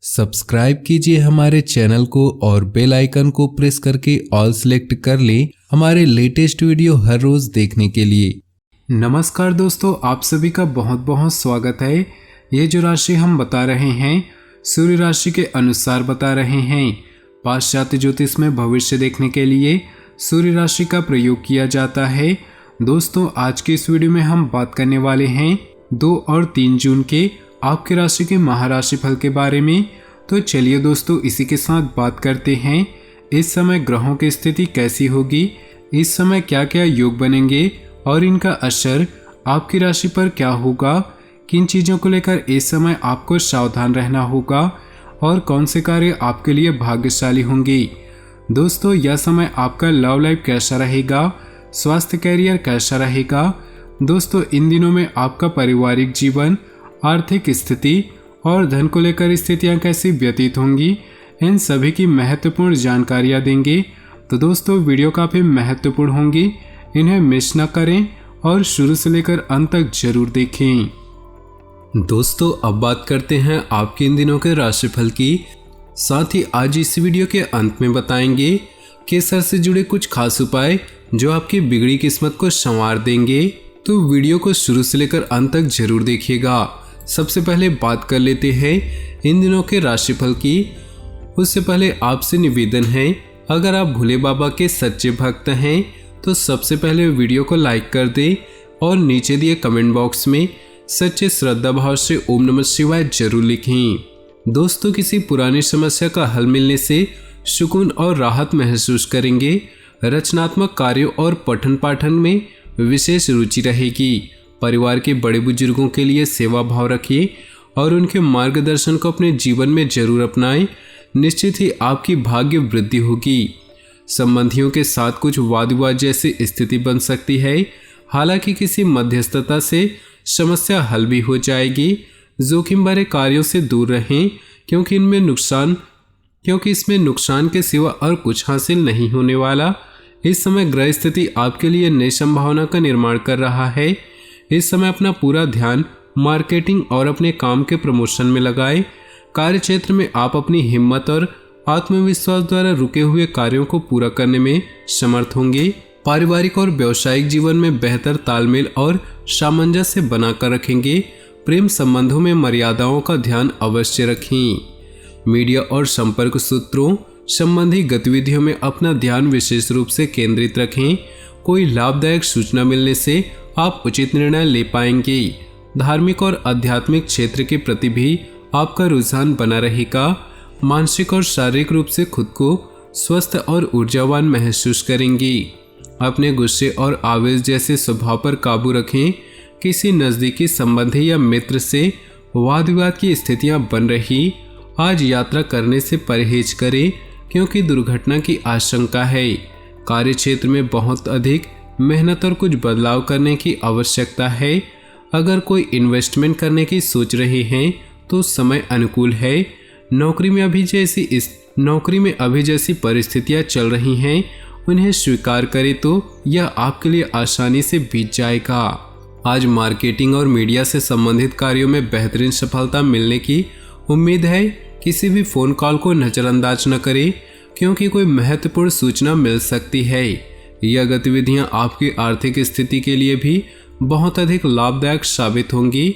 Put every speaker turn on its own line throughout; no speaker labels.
Subscribe कीजिए हमारे channel को और बेल आइकन को प्रेस करके ऑल सेलेक्ट कर लें हमारे लेटेस्ट वीडियो हर रोज देखने के लिए।
नमस्कार दोस्तों, आप सभी का बहुत बहुत स्वागत है। ये जो राशि हम बता रहे हैं सूर्य राशि के अनुसार बता रहे हैं। पाश्चात्य ज्योतिष में भविष्य देखने के लिए सूर्य राशि का प्रयोग किया जाता है। दोस्तों, आज के इस वीडियो में हम बात करने वाले हैं 2 और 3 जून के आपकी राशि के महाराशि फल के बारे में। तो चलिए दोस्तों, इसी के साथ बात करते हैं इस समय ग्रहों की स्थिति कैसी होगी, इस समय क्या क्या योग बनेंगे और इनका असर आपकी राशि पर क्या होगा, किन चीज़ों को लेकर इस समय आपको सावधान रहना होगा और कौन से कार्य आपके लिए भाग्यशाली होंगे। दोस्तों, यह समय आपका लव लाइफ कैसा रहेगा, स्वास्थ्य कैरियर कैसा रहेगा। दोस्तों, इन दिनों में आपका पारिवारिक जीवन, आर्थिक स्थिति और धन को लेकर स्थितियां कैसी व्यतीत होंगी, इन सभी की महत्वपूर्ण जानकारियां देंगे। तो दोस्तों, वीडियो काफ़ी महत्वपूर्ण होंगी, इन्हें मिस न करें और शुरू से लेकर अंत तक जरूर देखें।
दोस्तों, अब बात करते हैं आपके इन दिनों के राशिफल की। साथ ही आज इस वीडियो के अंत में बताएंगे केसर से जुड़े कुछ खास उपाय जो आपकी बिगड़ी किस्मत को संवार देंगे। तो वीडियो को शुरू से लेकर अंत तक जरूर देखिएगा। सबसे पहले बात कर लेते हैं इन दिनों के राशिफल की। उससे पहले आपसे निवेदन है, अगर आप भोले बाबा के सच्चे भक्त हैं तो सबसे पहले वीडियो को लाइक कर दें और नीचे दिए कमेंट बॉक्स में सच्चे श्रद्धा भाव से ओम नमः शिवाय जरूर लिखें। दोस्तों, किसी पुरानी समस्या का हल मिलने से सुकून और राहत महसूस करेंगे। रचनात्मक कार्यों और पठन पाठन में विशेष रुचि रहेगी। परिवार के बड़े बुजुर्गों के लिए सेवा भाव रखिए और उनके मार्गदर्शन को अपने जीवन में जरूर अपनाएं। निश्चित ही आपकी भाग्य वृद्धि होगी। संबंधियों के साथ कुछ वाद विवाद जैसी स्थिति बन सकती है, हालांकि किसी मध्यस्थता से समस्या हल भी हो जाएगी। जोखिम भरे कार्यों से दूर रहें क्योंकि इसमें नुकसान के सिवा और कुछ हासिल नहीं होने वाला। इस समय ग्रह स्थिति आपके लिए नई संभावना का निर्माण कर रहा है। इस समय अपना पूरा ध्यान मार्केटिंग और अपने काम के प्रमोशन में लगाएं। कार्य क्षेत्र में आप अपनी हिम्मत और आत्मविश्वास द्वारा रुके हुए कार्यों को पूरा करने में समर्थ होंगे। पारिवारिक और व्यावसायिक जीवन में बेहतर तालमेल और सामंजस्य बनाकर रखेंगे। प्रेम संबंधों में मर्यादाओं का ध्यान अवश्य रखें। मीडिया और संपर्क सूत्रों संबंधी गतिविधियों में अपना ध्यान विशेष रूप से केंद्रित रखें। कोई लाभदायक सूचना मिलने से आप उचित निर्णय ले पाएंगे। धार्मिक और आध्यात्मिक क्षेत्र के प्रति भी आपका रुझान बना रहेगा। मानसिक और शारीरिक रूप से खुद को स्वस्थ और ऊर्जावान महसूस करेंगे। अपने गुस्से और आवेश जैसे स्वभाव पर काबू रखें। किसी नज़दीकी संबंधी या मित्र से वाद विवाद की स्थितियां बन रही। आज यात्रा करने से परहेज करें क्योंकि दुर्घटना की आशंका है। कार्य क्षेत्र में बहुत अधिक मेहनत और कुछ बदलाव करने की आवश्यकता है। अगर कोई इन्वेस्टमेंट करने की सोच रहे हैं तो समय अनुकूल है। नौकरी में अभी जैसी परिस्थितियां चल रही हैं, उन्हें स्वीकार करें तो यह आपके लिए आसानी से बीत जाएगा। आज मार्केटिंग और मीडिया से संबंधित कार्यों में बेहतरीन सफलता मिलने की उम्मीद है। किसी भी फोन कॉल को नज़रअंदाज न करें क्योंकि कोई महत्वपूर्ण सूचना मिल सकती है। यह गतिविधियां आपकी आर्थिक स्थिति के लिए भी बहुत अधिक लाभदायक साबित होंगी।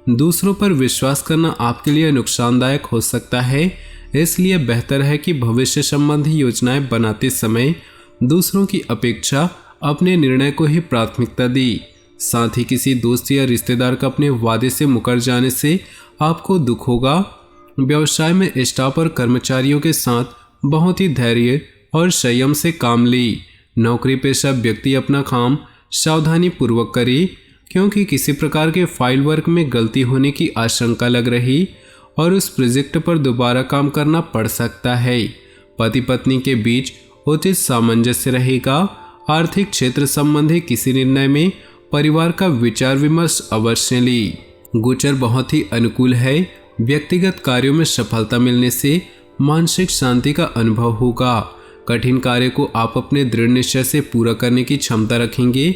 दूसरों पर विश्वास करना आपके लिए नुकसानदायक हो सकता है, इसलिए बेहतर है कि भविष्य संबंधी योजनाएं बनाते समय दूसरों की अपेक्षा अपने निर्णय को ही प्राथमिकता दी। साथ ही किसी दोस्त या रिश्तेदार का अपने वादे से मुकर जाने से आपको दुख होगा। व्यवसाय में स्टाफ और कर्मचारियों के साथ बहुत ही धैर्य और संयम से काम ली। नौकरी पेशा व्यक्ति अपना काम सावधानी पूर्वक करे क्योंकि किसी प्रकार के फाइल वर्क में गलती होने की आशंका लग रही और उस प्रोजेक्ट पर दोबारा काम करना पड़ सकता है। पति पत्नी के बीच उचित सामंजस्य रहेगा। आर्थिक क्षेत्र संबंधी किसी निर्णय में परिवार का विचार विमर्श अवश्य ली। गोचर बहुत ही अनुकूल है। व्यक्तिगत कार्यों में सफलता मिलने से मानसिक शांति का अनुभव होगा। कठिन कार्य को आप अपने दृढ़ निश्चय से पूरा करने की क्षमता रखेंगे।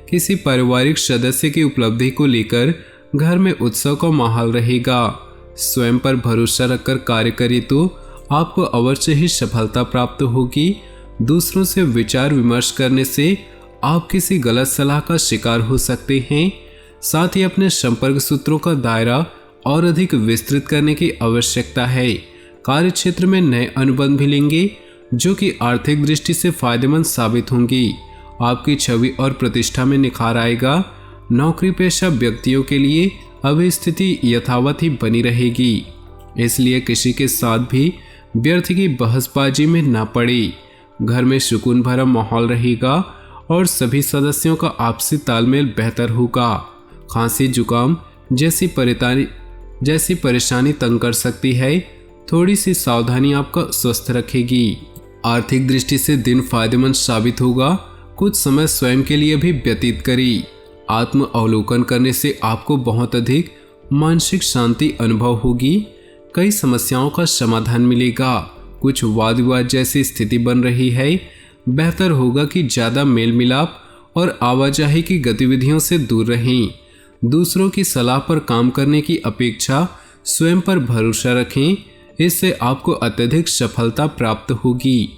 किसी पारिवारिक सदस्य की उपलब्धि को लेकर घर में उत्सव का माहौल रहेगा। स्वयं पर भरोसा रखकर कार्य करें तो आपको अवश्य ही सफलता प्राप्त होगी। दूसरों से विचार विमर्श करने से आप किसी गलत सलाह का शिकार हो सकते हैं। साथ ही अपने संपर्क सूत्रों का दायरा और अधिक विस्तृत करने की आवश्यकता है। कार्य क्षेत्र में नए अनुबंध भी लेंगे जो कि आर्थिक दृष्टि से फायदेमंद साबित होंगी। आपकी छवि और प्रतिष्ठा में निखार आएगा। नौकरी पेशा व्यक्तियों के लिए अभी स्थिति यथावत ही बनी रहेगी, इसलिए किसी के साथ भी व्यर्थ की बहसबाजी में ना पड़े। घर में सुकून भरा माहौल रहेगा और सभी सदस्यों का आपसी तालमेल बेहतर होगा। खांसी जुकाम जैसी परेशानी तंग कर सकती है। थोड़ी सी सावधानी आपका स्वस्थ रखेगी। आर्थिक दृष्टि से दिन फायदेमंद साबित होगा। कुछ समय स्वयं के लिए भी व्यतीत करें। आत्म अवलोकन करने से आपको बहुत अधिक मानसिक शांति अनुभव होगी। कई समस्याओं का समाधान मिलेगा। कुछ वाद विवाद जैसी स्थिति बन रही है। बेहतर होगा कि ज़्यादा मेल मिलाप और आवाजाही की गतिविधियों से दूर रहें। दूसरों की सलाह पर काम करने की अपेक्षा स्वयं पर भरोसा रखें, इससे आपको अत्यधिक सफलता प्राप्त होगी।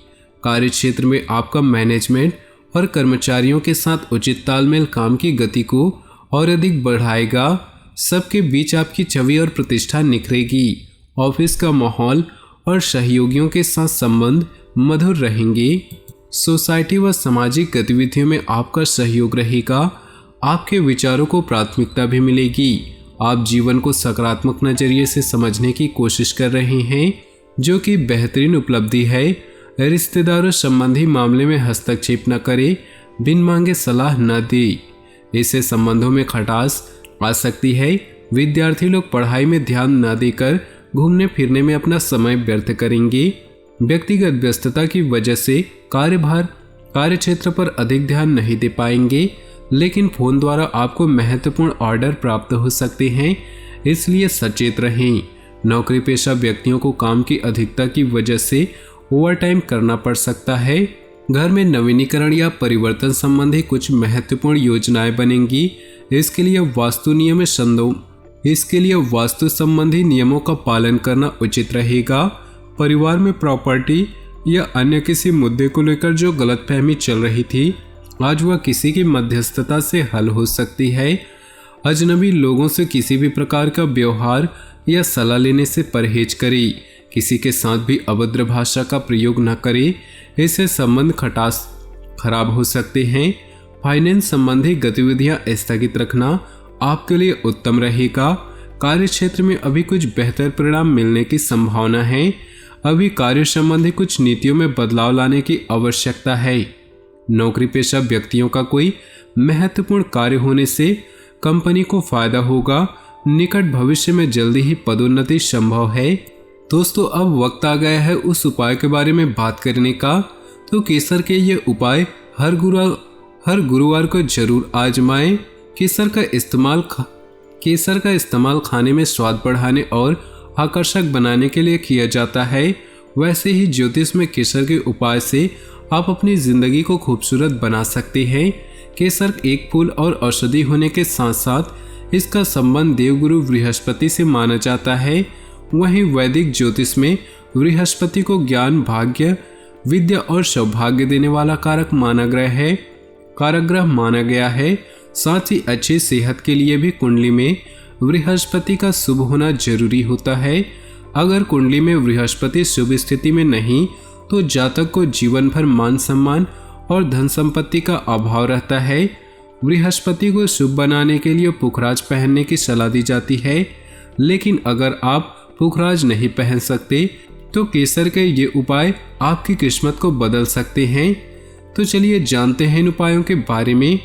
कार्यक्षेत्र में आपका मैनेजमेंट और कर्मचारियों के साथ उचित तालमेल काम की गति को और अधिक बढ़ाएगा। सबके बीच आपकी छवि और प्रतिष्ठा निखरेगी। ऑफिस का माहौल और सहयोगियों के साथ संबंध मधुर रहेंगे। सोसाइटी व सामाजिक गतिविधियों में आपका सहयोग रहेगा। आपके विचारों को प्राथमिकता भी मिलेगी। आप जीवन को सकारात्मक नजरिए से समझने की कोशिश कर रहे हैं, जो कि बेहतरीन उपलब्धि है। रिश्तेदारों संबंधी मामले में हस्तक्षेप न करें, बिन मांगे सलाह न दे, इससे संबंधों में खटास आ सकती है। विद्यार्थी लोग पढ़ाई में ध्यान न देकर घूमने फिरने में अपना समय व्यर्थ करेंगे। व्यक्तिगत व्यस्तता की वजह से कार्य क्षेत्र पर अधिक ध्यान नहीं दे पाएंगे, लेकिन फोन द्वारा आपको महत्वपूर्ण ऑर्डर प्राप्त हो सकते हैं, इसलिए सचेत रहें। नौकरी पेशा व्यक्तियों को काम की अधिकता की वजह से ओवरटाइम करना पड़ सकता है। घर में नवीनीकरण या परिवर्तन संबंधी कुछ महत्वपूर्ण योजनाएं बनेंगी। इसके लिए वास्तु संबंधी नियमों का पालन करना उचित रहेगा। परिवार में प्रॉपर्टी या अन्य किसी मुद्दे को लेकर जो गलतफहमी चल रही थी, आज वह किसी की मध्यस्थता से हल हो सकती है। अजनबी लोगों से किसी भी प्रकार का व्यवहार या सलाह लेने से परहेज करें। किसी के साथ भी अभद्र भाषा का प्रयोग न करें, इससे संबंध खराब हो सकते हैं। फाइनेंस संबंधी गतिविधियां स्थगित रखना आपके लिए उत्तम रहेगा। कार्य क्षेत्र में अभी कुछ बेहतर परिणाम मिलने की संभावना है। अभी कार्य संबंधी कुछ नीतियों में बदलाव लाने की आवश्यकता है। नौकरी पेशा व्यक्तियों का कोई महत्वपूर्ण कार्य होने से कंपनी को फायदा होगा। निकट भविष्य में जल्दी ही पदोन्नति संभव है। दोस्तों, अब वक्त आ गया है उस उपाय के बारे में बात करने का। तो केसर के ये उपाय हर गुरुवार को जरूर आजमाएं। केसर का इस्तेमाल खाने में स्वाद बढ़ाने और आकर्षक बनाने के लिए किया जाता है। वैसे ही ज्योतिष में केसर के उपाय से आप अपनी जिंदगी को खूबसूरत बना सकते हैं। केसर एक फूल और औषधि होने के साथ साथ इसका संबंध देवगुरु बृहस्पति से माना जाता है। वहीं वैदिक ज्योतिष में बृहस्पति को ज्ञान, भाग्य, विद्या और सौभाग्य देने वाला कारक ग्रह माना गया है। साथ ही अच्छी सेहत के लिए भी कुंडली में बृहस्पति का शुभ होना जरूरी होता है। अगर कुंडली में बृहस्पति शुभ स्थिति में नहीं तो जातक को जीवन भर मान सम्मान और धन संपत्ति का अभाव रहता है। बृहस्पति को शुभ बनाने के लिए पुखराज पहनने की सलाह दी जाती है, लेकिन अगर आप पुखराज नहीं पहन सकते तो केसर के ये उपाय आपकी किस्मत को बदल सकते हैं। तो चलिए जानते हैं इन उपायों के बारे में।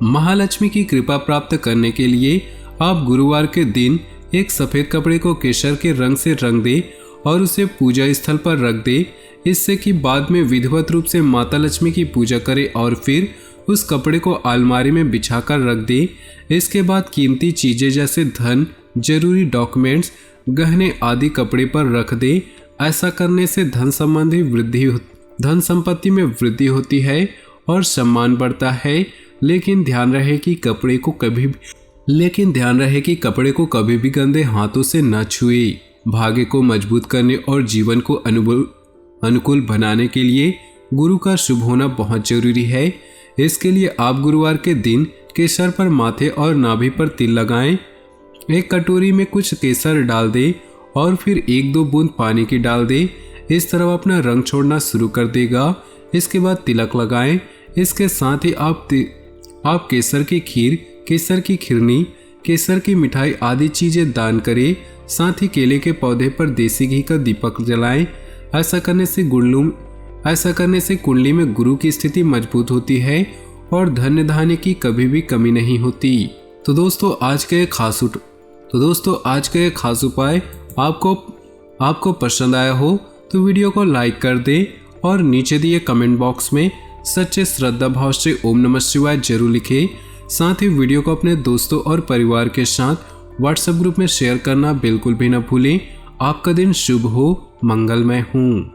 महालक्ष्मी की कृपा प्राप्त करने के लिए आप गुरुवार के दिन एक सफेद कपड़े को केसर के रंग से रंग दे और उसे पूजा स्थल पर रख दे, इससे कि बाद में विधिवत रूप से माता लक्ष्मी की पूजा करे और फिर उस कपड़े को अलमारी में बिछाकर रख दे। इसके बाद कीमती चीजें जैसे धन, जरूरी डॉक्यूमेंट्स, गहने आदि कपड़े पर रख दे। ऐसा करने से धन संपत्ति में वृद्धि होती है और सम्मान बढ़ता है। लेकिन ध्यान रहे कि कपड़े को कभी भी गंदे हाथों से न छुए। भाग्य को मजबूत करने और जीवन को अनुकूल बनाने के लिए गुरु का शुभ होना बहुत जरूरी है। इसके लिए आप गुरुवार के दिन केसर पर माथे और नाभि पर तिल लगाएं। एक कटोरी में कुछ केसर डाल दें और फिर 1-2 बूंद पानी की डाल दें। इस तरह अपना रंग छोड़ना शुरू कर देगा। इसके बाद तिलक लगाएं। इसके साथ ही आप केसर की खीर, केसर की खिरनी, केसर की मिठाई आदि चीजें दान करें। साथ ही केले के पौधे पर देसी घी का दीपक जलाएं। ऐसा करने से कुंडली में गुरु की स्थिति मजबूत होती है और धन धान्य की कभी भी कमी नहीं होती। तो दोस्तों आज का ये खास उपाय आपको पसंद आया हो तो वीडियो को लाइक कर दें और नीचे दिए कमेंट बॉक्स में सच्चे श्रद्धा भाव से ओम नमः शिवाय जरूर लिखें। साथ ही वीडियो को अपने दोस्तों और परिवार के साथ व्हाट्सएप ग्रुप में शेयर करना बिल्कुल भी न भूलें। आपका दिन शुभ हो, मंगलमय हो।